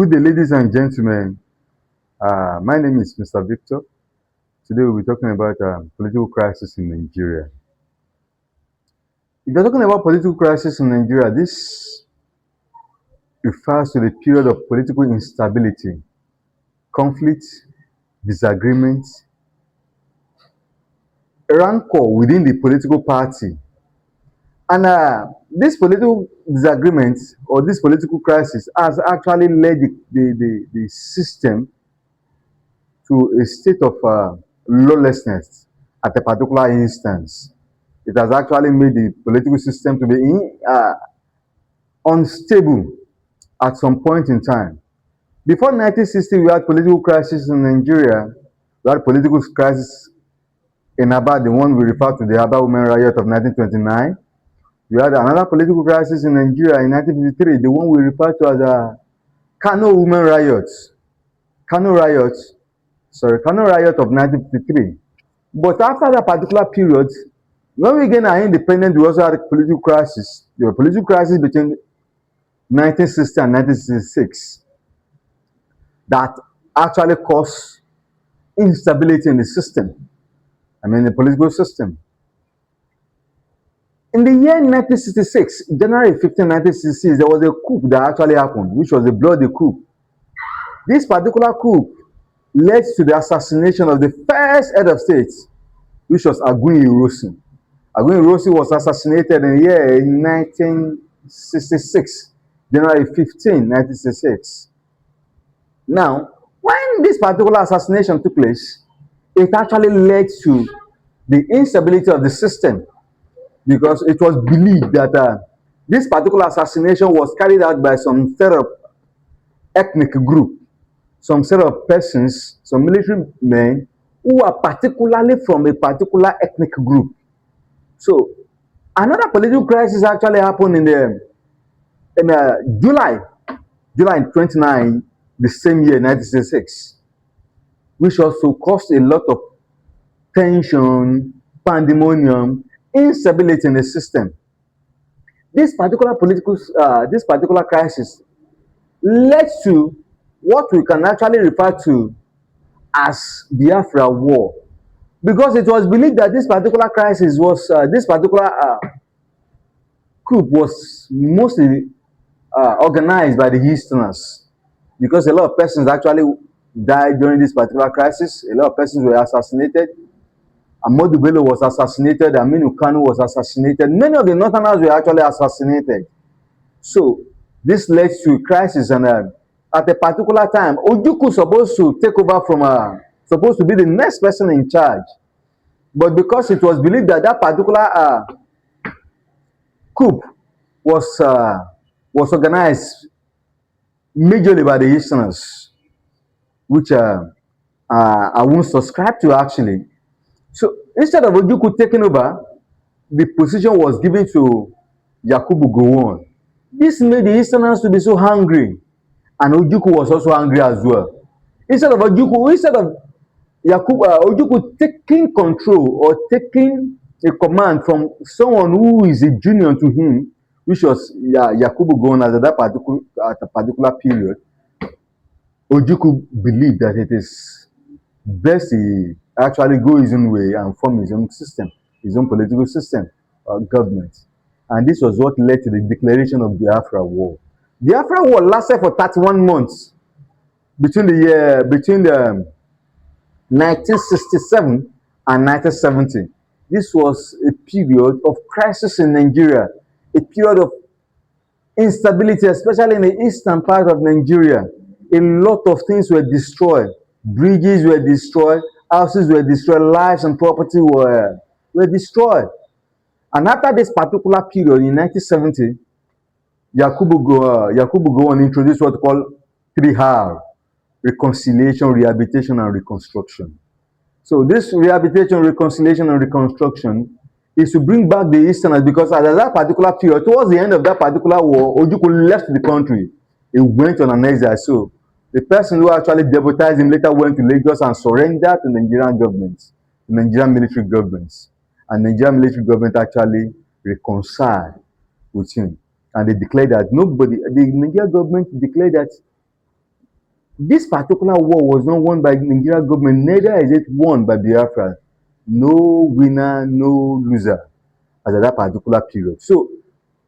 Good day, ladies and gentlemen. My name is Mr. Victor. Today we'll be talking about political crisis in Nigeria. If you're talking about political crisis in Nigeria, this refers to the period of political instability, conflict, disagreement, rancor within the political party. And this political disagreement or this political crisis has actually led the system to a state of lawlessness at a particular instance. It has actually made the political system to be unstable at some point in time. Before 1960, we had political crisis in Nigeria. We had political crisis in Aba, the one we refer to the Aba Women Riot of 1929. We had another political crisis in Nigeria in 1953, the one we refer to as the Kano Women Riot. Kano Riot, Kano Riot of 1953. But after that particular period, when we gained our independence, we also had a political crisis. There was a political crisis between 1960 and 1966 that actually caused instability in the system. The political system. In the year 1966, January 15, 1966, there was a coup that actually happened, which was a bloody coup. This particular coup led to the assassination of the first head of state, which was Okunbo. Okunbo was assassinated in the year 1966, January 15, 1966. Now, when this particular assassination took place, it actually led to the instability of the system because it was believed that this particular assassination was carried out by some set of ethnic group, some set of persons, some military men who are particularly from a particular ethnic group. So another political crisis actually happened in July 29, the same year, 1966, which also caused a lot of tension, pandemonium, instability in the system. This particular crisis led to what we can actually refer to as Biafra War, because it was believed that this particular crisis was this particular coup was mostly organized by the Easterners, because a lot of persons actually died during this particular crisis. A lot of persons were assassinated. Ahmadu Bello was assassinated. Aminu Kano was assassinated. Many of the Northerners were actually assassinated. So this led to a crisis, and at a particular time, Ojukwu supposed to take over from supposed to be the next person in charge, but because it was believed that that particular coup was organized majorly by the Easterners, which I won't subscribe to actually. So instead of Ojukwu taking over, the position was given to Yakubu Gowon. This made the Easterners to be so hungry, and Ojukwu was also angry as well. Instead of Ojukwu taking control or taking a command from someone who is a junior to him, which was Yakubu Gowon at a particular period, Ojukwu believed that it is best he actually go his own way and form his own system, his own political system or government. And this was what led to the declaration of Biafra War. Biafra War lasted for 31 months between the 1967 and 1970. This was a period of crisis in Nigeria, a period of instability, especially in the eastern part of Nigeria. A lot of things were destroyed. Bridges were destroyed, houses were destroyed, lives and property were destroyed. And after this particular period in 1970, Yakubu Gowon introduced what we call 3R: reconciliation, rehabilitation, and reconstruction. So this rehabilitation, reconciliation, and reconstruction is to bring back the Easterners, because at that particular period, towards the end of that particular war, Ojukwu left the country. He went on an exile. So the person who actually deputized him later went to Lagos and surrendered to the Nigerian government, the Nigerian military governments. And the Nigerian military government actually reconciled with him. And they declared that the Nigerian government declared that this particular war was not won by the Nigerian government, neither is it won by Biafra. No winner, no loser as at that particular period. So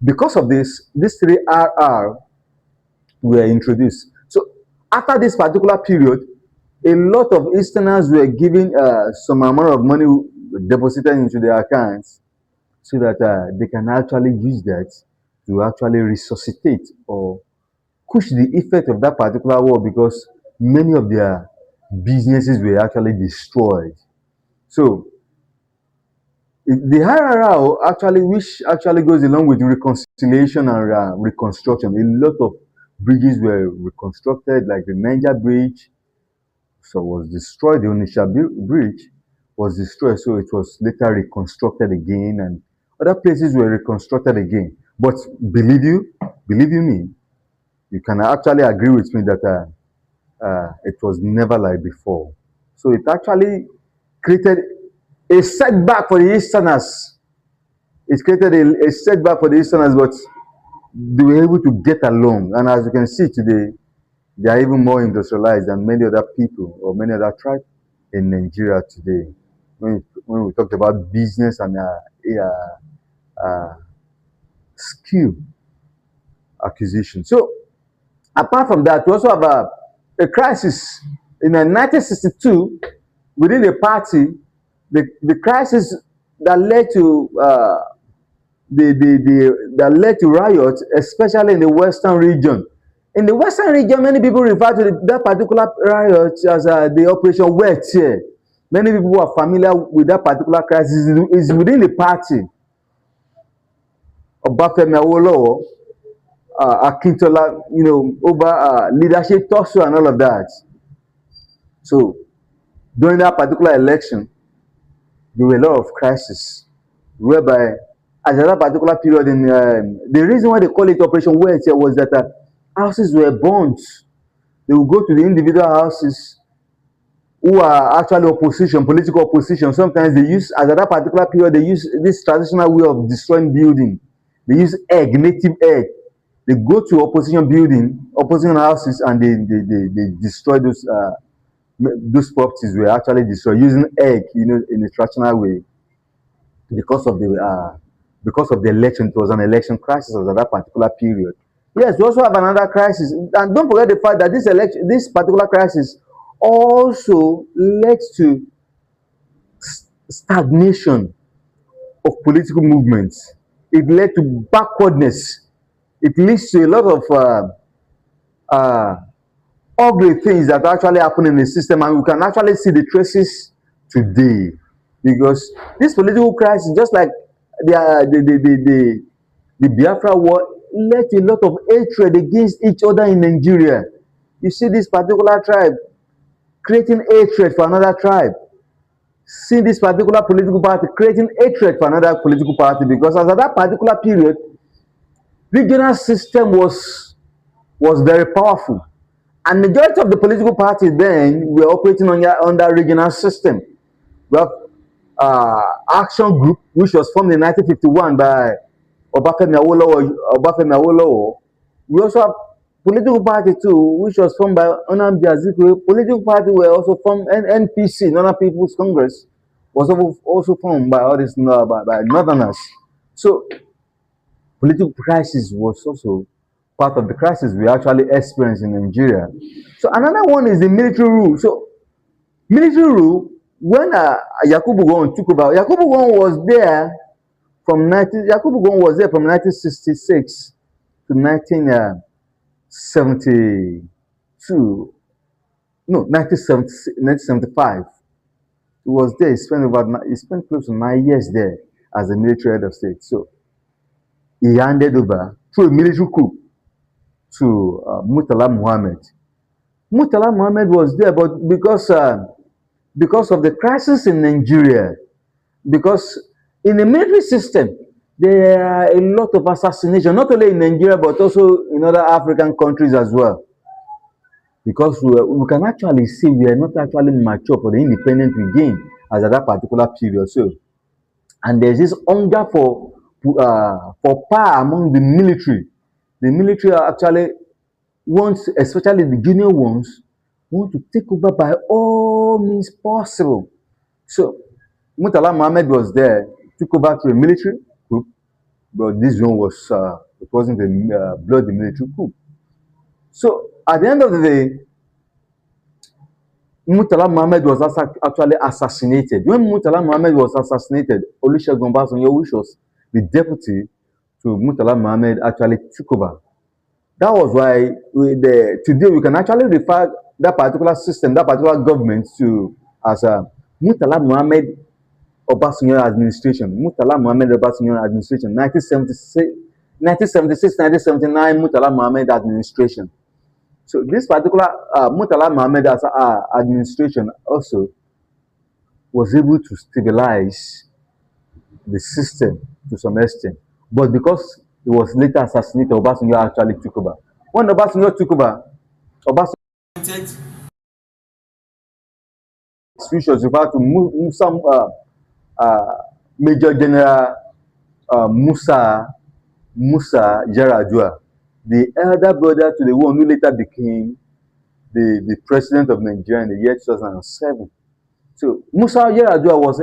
because of this, these three RR were introduced. So after this particular period, a lot of Easterners were given some amount of money deposited into their accounts so that they can actually use that to actually resuscitate or push the effect of that particular war, because many of their businesses were actually destroyed. So the RRR actually, which actually goes along with reconciliation and reconstruction. A lot of bridges were reconstructed, like the Niger Bridge, so was destroyed. The Onitsha Bridge was destroyed, so it was later reconstructed again, and other places were reconstructed again. But believe you me, you can actually agree with me that it was never like before. So it actually created a setback for the Easterners. It created a setback for the Easterners, but they were able to get along. And as you can see today, they are even more industrialized than many other people or many other tribes in Nigeria today. When we talked about business and skill acquisition. So apart from that, we also have a crisis in 1962 within the party. The crisis that led to that led to riots, especially in the western region. In the western region, many people refer to that particular riot as the Operation Wet here. Many people who are familiar with that particular crisis is within the party. Obafemi Awolowo, Akintola, over leadership tussle and all of that. So during that particular election, there were a lot of crises, whereby at that particular period, in the reason why they call it Operation Wet here was that houses were burnt. They would go to the individual houses who are actually opposition, political opposition. Sometimes they use, at that particular period, they use this traditional way of destroying building. They use egg, native egg. They go to opposition building, opposition houses, and they destroy those properties were actually destroyed using egg, in a traditional way, because of the election. It was an election crisis at that particular period. Yes, we also have another crisis, and don't forget the fact that this particular crisis also led to stagnation of political movements. It led to backwardness. It leads to a lot of ugly things that actually happen in the system, and we can actually see the traces today. Because this political crisis, just like the Biafra war, led to a lot of hatred against each other in Nigeria. You see this particular tribe creating hatred for another tribe. See this particular political party creating hatred for another political party, because as at that particular period, regional system was very powerful. And majority of the political parties then were operating under regional system. We have Action Group, which was formed in 1951 by Obafemi Awolowo. We also have political party too, which was formed by Nnamdi Azikiwe. Political party were also formed, NPC, Northern People's Congress, was also formed by all this by Northerners. So political crisis was also part of the crisis we actually experienced in Nigeria. So another one is the military rule. So military rule, when Yakubu Gowon took over, Yakubu Gowon was there from 1966 to 1972. No, 1975. He was there. He spent close to 9 years there as a military head of state. So he handed over through a military coup to Murtala Muhammad. Murtala Muhammad was there, but because of the crisis in Nigeria, because in the military system, there are a lot of assassination, not only in Nigeria, but also in other African countries as well. Because we can actually see we are not actually mature for the independence we gained as at that particular period. So, and there's this hunger for power among the military. The military actually wants, especially the junior ones, want to take over by all means possible. So Murtala Mohammed was there, took over through a military coup, but this one it wasn't a bloody military coup. So at the end of the day, Murtala Mohammed was actually assassinated. When Murtala Mohammed was assassinated, Olusegun Obasanjo, which was the deputy to Murtala Mohammed, actually took over. That was why today we can actually refer that particular system, that particular government to as a Murtala Mohammed Obasanjo administration. Murtala Mohammed Obasanjo administration, 1976, 1979 Murtala Mohammed administration. So this particular Murtala Mohammed administration also was able to stabilize the system to some extent. But because he was later assassinated, Obasanjo actually took over. When Obasanjo took over, Obasanjo which was referred to some Major General Musa Yaradua, the elder brother to the one who later became the president of Nigeria in the year 2007. So Musa Yaradua was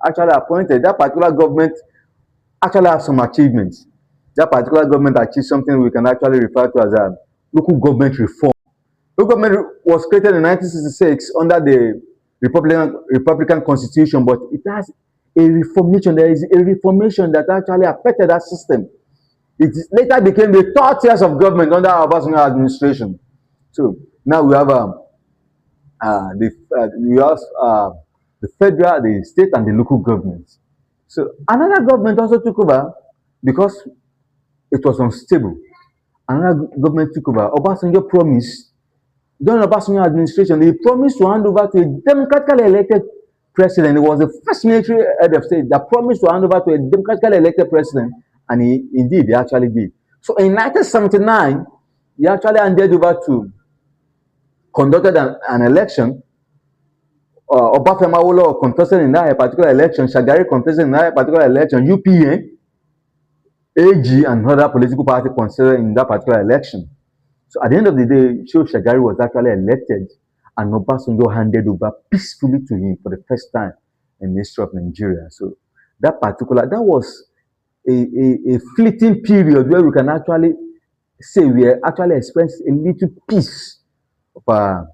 actually appointed. That particular government actually have some achievements. That particular government achieved something we can actually refer to as a local government reform. Local government was created in 1966 under the Republican Constitution, but it has a reformation. There is a reformation that actually affected that system. It later became the 30 years of government under our Obasanjo administration. So now we have the federal, the state, and the local governments. So another government also took over because it was unstable. Another government took over. Obasanjo promised, during Obasanjo administration, he promised to hand over to a democratically elected president. He was the first military head of state that promised to hand over to a democratically elected president, and he actually did. So in 1979, he actually handed over to, conducted an election. Obafemi Awolowo contested in that particular election. Shagari contested in that particular election. UPN, AG, and other political party contested in that particular election. So at the end of the day, Shagari was actually elected, and Obasanjo handed over peacefully to him for the first time in the history of Nigeria. So that was a fleeting period where we can actually say we actually experienced a little piece of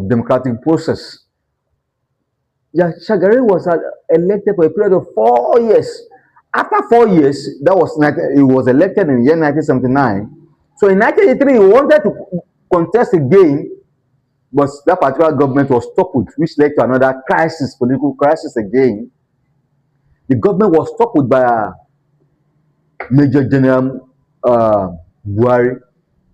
democratic process. Yeah, Shagari was elected for a period of 4 years. After 4 years, he was elected in the year 1979. So in 1983, he wanted to contest again, but that particular government was toppled, which led to another crisis, political crisis again. The government was toppled by Major General Buhari,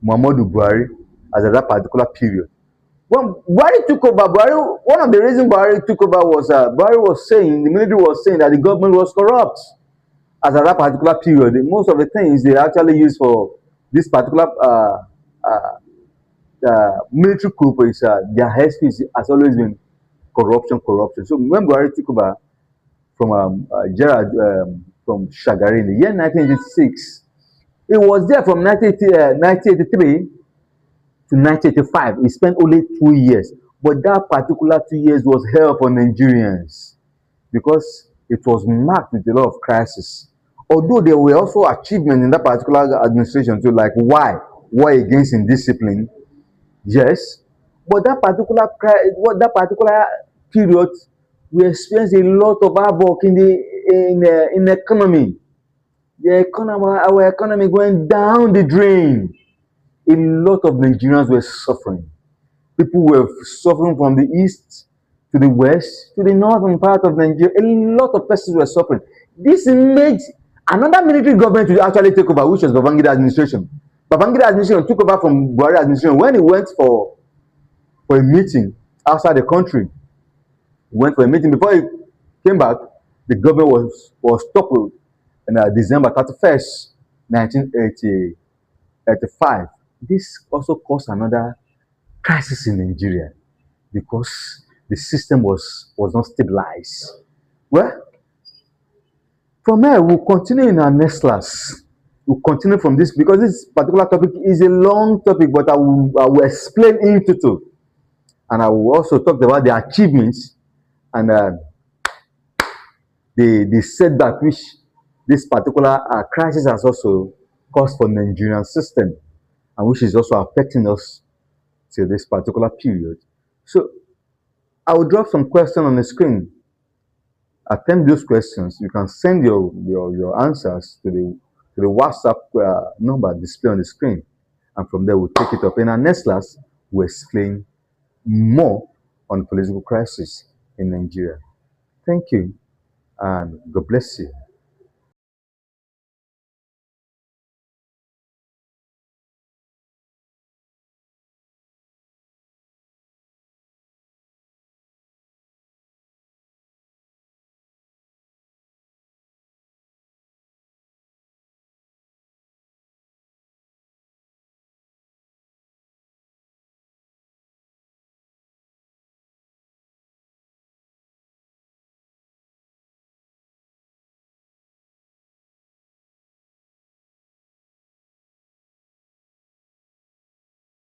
Muhammadu Buhari, as at that particular period. When Buhari took over, one of the reasons Buhari took over was Buhari was saying, the military was saying that the government was corrupt. As at that particular period, most of the things they actually used for this particular military coup is their headspace has always been corruption. So when Buhari took over from from Shagari in the year 1986, he was there from 1983 to 1985. He spent only 2 years, but that particular 2 years was hell for Nigerians because it was marked with a lot of crisis. Although there were also achievements in that particular administration too, like war against indiscipline, yes, but that particular period, we experienced a lot of havoc in the economy. Our economy going down the drain. A lot of Nigerians were suffering. People were suffering from the east to the west to the northern part of Nigeria. A lot of persons were suffering. This made another military government to actually take over, which was Babangida administration. Babangida administration took over from Buhari administration when he went for a meeting outside the country. He went for a meeting. Before he came back, the government was toppled on December 31st, 1985. This also caused another crisis in Nigeria because the system was not stabilized. Well, from here, we'll continue in our next class. We'll continue from this because this particular topic is a long topic, but I will explain into two. And I will also talk about the achievements and the setback which this particular crisis has also caused for the Nigerian system, and which is also affecting us till this particular period. So I will drop some questions on the screen. Attempt those questions. You can send your answers to the WhatsApp number displayed on the screen, and from there we'll take it up. In our next class, we'll explain more on political crisis in Nigeria. Thank you, and God bless you.